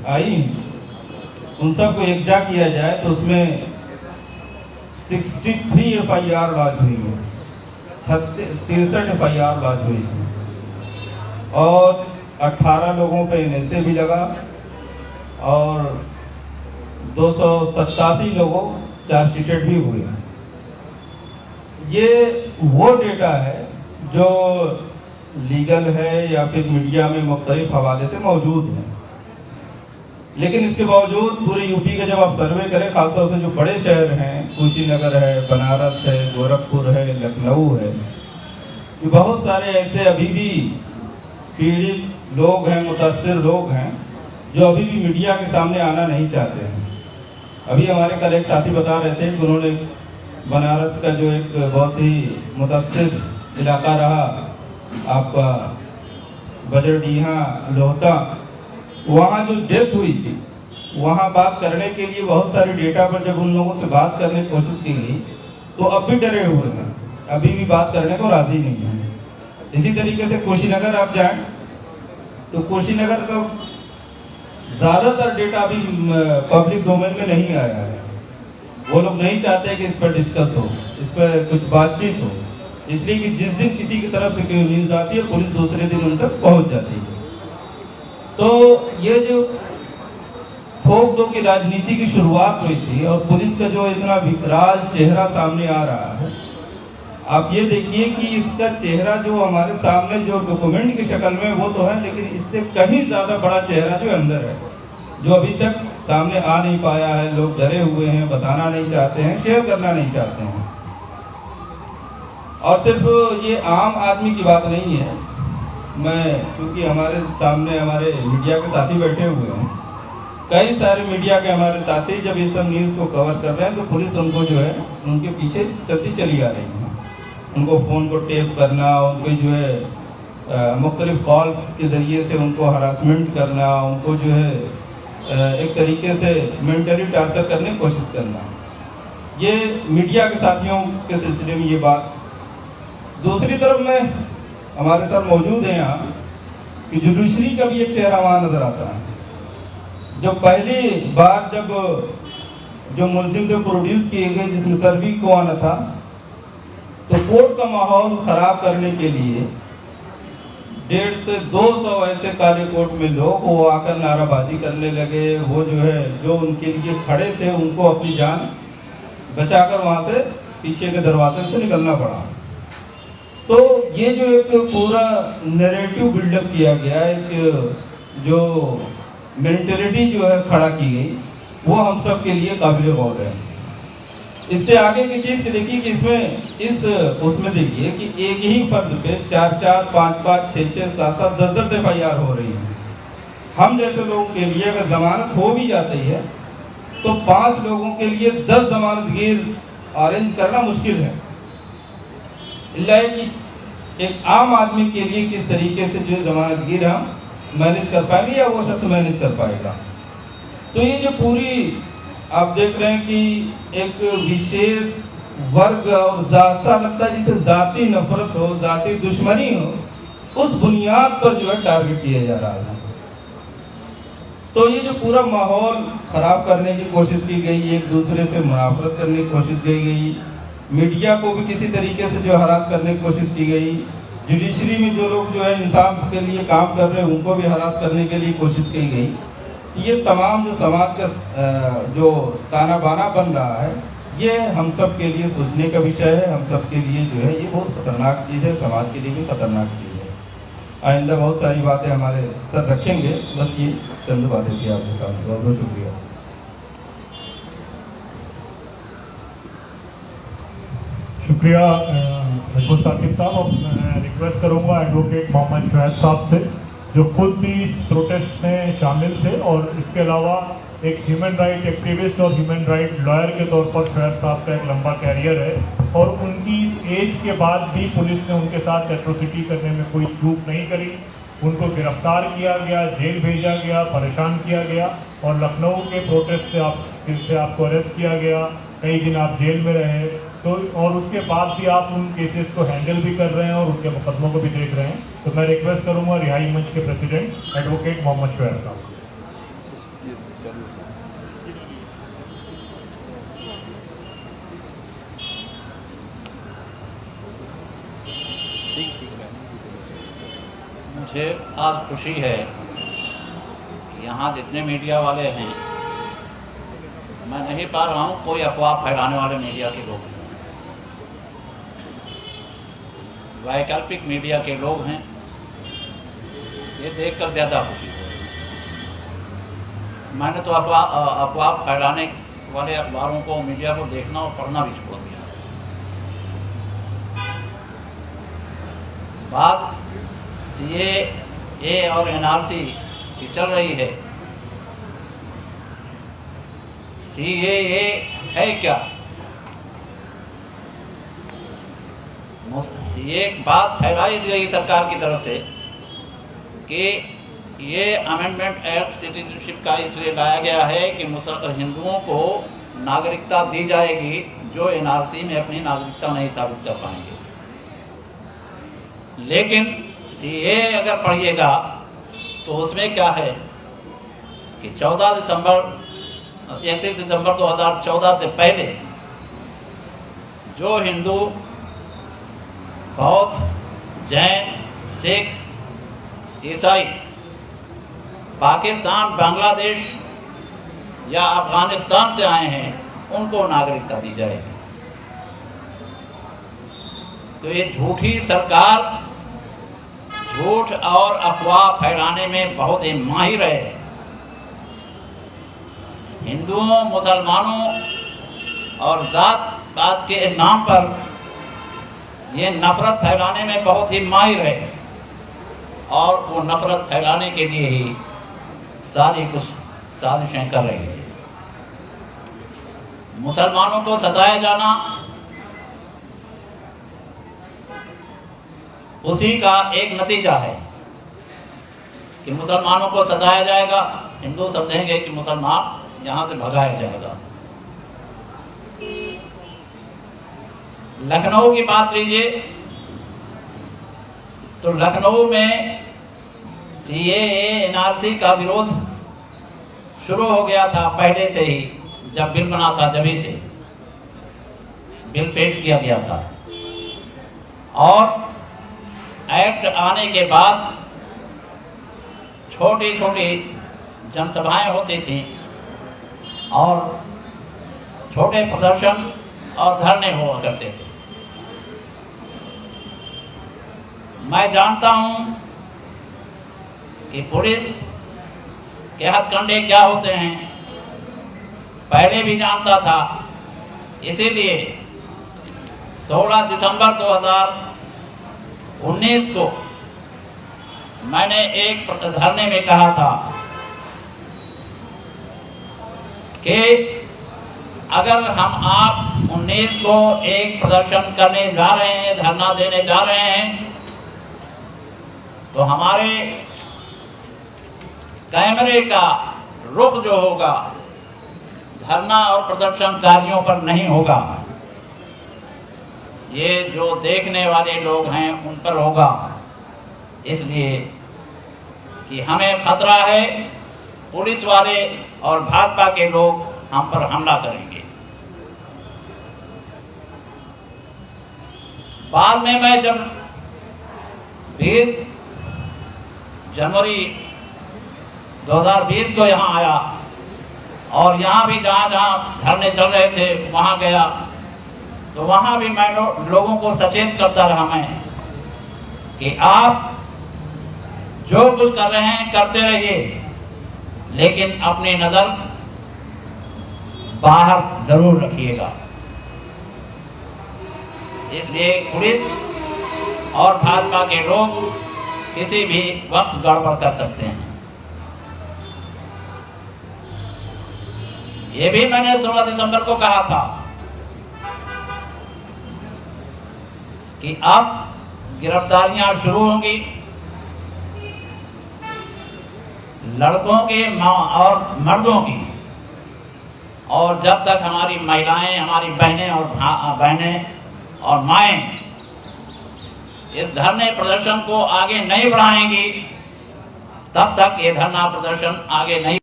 आई उन सबको एकजा किया जाए तो उसमें 63 FIR लॉन्च हुई है, 63 FIR लॉन्च हुई है और 18 लोगों पे NSA भी लगा और 287 लोगों चार्जशीटेड भी हुए। ये वो डेटा है जो लीगल है या फिर मीडिया में मुख्तलिफ हवाले से मौजूद है, लेकिन इसके बावजूद पूरे यूपी का जब आप सर्वे करें, खासतौर से जो बड़े शहर हैं, कुशीनगर है, बनारस है, गोरखपुर है, लखनऊ है, कि बहुत सारे ऐसे अभी भी पीड़ित लोग हैं, मुतासिर लोग हैं जो अभी भी मीडिया के सामने आना नहीं चाहते हैं। अभी हमारे कल एक साथी बता रहे थे कि उन्होंने बनारस का जो एक बहुत ही मुतासिर इलाका रहा आपका बजरडीहा लोहता, वहाँ जो डेथ हुई थी, वहाँ बात करने के लिए बहुत सारे डेटा पर जब उन लोगों से बात करने की कोशिश की गई तो अब भी डरे हुए हैं, अभी भी बात करने को राजी नहीं है। इसी तरीके से कुशीनगर आप जाएं तो कुशीनगर का ज़्यादातर डेटा अभी पब्लिक डोमेन में नहीं आया है। वो लोग नहीं चाहते कि इस पर डिस्कस हो, इस पर कुछ बातचीत हो, इसलिए कि जिस दिन किसी की तरफ से कोई न्यूज़ आती है पुलिस दूसरे दिन उन तक पहुँच जाती है। तो ये जो फोक दो की राजनीति की शुरुआत हुई थी और पुलिस का जो इतना विकराल चेहरा सामने आ रहा है, आप ये देखिए कि इसका चेहरा जो हमारे सामने जो डॉक्यूमेंट की शक्ल में वो तो है, लेकिन इससे कहीं ज़्यादा बड़ा चेहरा जो अंदर है, जो अभी तक सामने आ नहीं पाया है। लोग डरे हुए हैं, बताना नहीं चाहते हैं, शेयर करना नहीं चाहते हैं। और सिर्फ ये आम आदमी की बात नहीं है, मैं चूँकि हमारे सामने हमारे मीडिया के साथी बैठे हुए हैं, कई सारे मीडिया के हमारे साथी जब इस सब न्यूज़ को कवर कर रहे हैं तो पुलिस उनको जो है उनके पीछे चलती चली आ रही है। उनको फ़ोन को टेप करना, उनको जो है मुख्तलिफ कॉल्स के ज़रिए से उनको हरासमेंट करना, उनको जो है एक तरीके से मेंटली टॉर्चर करने की कोशिश करना, ये मीडिया के साथियों के सिलसिले में ये बात। दूसरी तरफ में हमारे साथ मौजूद है यहाँ कि जुडिशरी का भी एक चेहरा वहाँ नज़र आता है। जब पहली बार जब जो मुलजिम थे प्रोड्यूस किए गए जिसमें सर्वी को आना था, तो कोर्ट का माहौल ख़राब करने के लिए 150 से 200 ऐसे काले कोर्ट में लोग वो आकर नाराबाजी करने लगे। वो जो है जो उनके लिए खड़े थे उनको अपनी जान बचाकर वहाँ से पीछे के दरवाजे से निकलना पड़ा। तो ये जो एक पूरा नैरेटिव बिल्डअप किया गया, एक जो मेंटेलिटी जो है खड़ा की गई, वो हम सब के लिए काबिल गौर है। इससे आगे की चीज़ देखिए कि इसमें उसमें देखिए कि एक ही फर्द पे 4-4, 5-5, 6-6, 7-7, 10-10 FIR हो रही है। हम जैसे लोगों के लिए अगर जमानत हो भी जाती है तो 5 लोगों के लिए 10 जमानतगीर अरेंज करना मुश्किल है। कि एक आम आदमी के लिए किस तरीके से जो जमानतगीर हम मैनेज कर पाएंगे या वो शख्स मैनेज कर पाएगा। तो ये जो पूरी आप देख रहे हैं कि एक विशेष वर्ग और सा लगता है जिसे जाति नफरत हो, जाति दुश्मनी हो, उस बुनियाद पर जो है टारगेट किया जा रहा है। तो ये जो पूरा माहौल खराब करने की कोशिश की गई, एक दूसरे से मुनाफरत करने की कोशिश की गई, मीडिया को भी किसी तरीके से जो हरास करने की कोशिश की गई, जुडिशरी में जो लोग जो है इंसाफ के लिए काम कर रहे हैं उनको भी हरास करने के लिए कोशिश की गई। ये तमाम जो समाज का जो ताना बाना बन रहा है, ये हम सब के लिए सोचने का विषय है। हम सब के लिए जो है ये बहुत खतरनाक चीज़ है, समाज के लिए भी खतरनाक चीज़ है। आइंदा बहुत सारी बातें हमारे सर रखेंगे, बस ये चंद बातें थी आपके साथ। बहुत बहुत शुक्रिया। शुक्रिया बिल्कुल साकिब साहब। और मैं रिक्वेस्ट करूंगा एडवोकेट मोहम्मद शुएब साहब से, जो खुद भी इस प्रोटेस्ट में शामिल थे और इसके अलावा एक ह्यूमन राइट एक्टिविस्ट और ह्यूमन राइट लॉयर के तौर पर शुएब साहब का एक लंबा कैरियर है, और उनकी एज के बाद भी पुलिस ने उनके साथ एट्रोसिटी करने में कोई चूक नहीं करी। उनको गिरफ्तार किया गया, जेल भेजा गया, परेशान किया गया, और लखनऊ के प्रोटेस्ट से आपको अरेस्ट किया गया, कई दिन आप जेल में रहे। तो और उसके बाद भी आप उन केसेस को हैंडल भी कर रहे हैं और उनके मुकदमों को भी देख रहे हैं। तो मैं रिक्वेस्ट करूंगा रिहाई मंच के प्रेसिडेंट एडवोकेट मोहम्मद शुएब साहब। मुझे आज खुशी है कि यहाँ जितने मीडिया वाले हैं, मैं नहीं पा रहा हूँ कोई अफवाह फैलाने वाले मीडिया के लोग हैं, वैकल्पिक मीडिया के लोग हैं। ये देखकर ज़्यादा खुशी है। मैंने तो अफवाह फैलाने वाले अखबारों को, मीडिया को देखना और पढ़ना भी छोड़ दिया। बात CAA और NRC की चल रही है। CAA है क्या? ये बात फैलाई गई सरकार की तरफ से कि ये अमेंडमेंट एक्ट सिटीजनशिप का इसलिए लाया गया है कि हिंदुओं को नागरिकता दी जाएगी जो NRC में अपनी नागरिकता नहीं साबित कर पाएंगे। लेकिन CAA अगर पढ़िएगा तो उसमें क्या है कि 31 दिसंबर 2014 से पहले जो हिंदू, बौद्ध, जैन, सिख, ईसाई पाकिस्तान, बांग्लादेश या अफगानिस्तान से आए हैं, उनको नागरिकता दी जाएगी। तो ये झूठी सरकार झूठ और अफवाह फैलाने में बहुत ही माहिर है। हिंदुओं, मुसलमानों और जात पात के नाम पर ये नफरत फैलाने में बहुत ही माहिर है और वो नफरत फैलाने के लिए ही सारी कुछ साजिशें कर रही है। मुसलमानों को सताया जाना उसी का एक नतीजा है कि मुसलमानों को सताया जाएगा, हिंदू समझेंगे कि मुसलमान यहां से भगाया जाएगा। लखनऊ की बात लीजिए तो लखनऊ में CAA NRC का विरोध शुरू हो गया था पहले से ही। जब बिल बना था जभी से बिल पेश किया गया था और एक्ट आने के बाद छोटी छोटी जनसभाएं होती थी और छोटे प्रदर्शन और धरने हुआ करते थे। मैं जानता हूं कि पुलिस के हथकंडे क्या होते हैं, पहले भी जानता था। इसीलिए 16 दिसंबर 2019 को मैंने एक धरने में कहा था कि अगर हम आप 19 को एक प्रदर्शन करने जा रहे हैं, धरना देने जा रहे हैं, तो हमारे कैमरे का रुख जो होगा धरना और प्रदर्शनकारियों पर नहीं होगा, ये जो देखने वाले लोग हैं उन पर होगा। इसलिए कि हमें खतरा है, पुलिस वाले और भाजपा के लोग हम पर हमला करेंगे। बाद में मैं जब 20 जनवरी 2020 को यहाँ आया और यहाँ भी जहाँ जहाँ धरने चल रहे थे वहाँ गया, तो वहाँ भी मैं लोगों को सचेत करता रहा मैं कि आप जो कुछ कर रहे हैं करते रहिए, लेकिन अपनी नजर बाहर जरूर रखिएगा। इसलिए पुलिस और भाजपा के लोग किसी भी वक्त गड़बड़ कर सकते हैं। ये भी मैंने 16 दिसंबर को कहा था कि अब गिरफ्तारियां शुरू होंगी, लड़कों की और मर्दों की, और जब तक हमारी महिलाएं, हमारी बहनें और माएं इस धरने प्रदर्शन को आगे नहीं बढ़ाएंगी, तब तक ये धरना प्रदर्शन आगे नहीं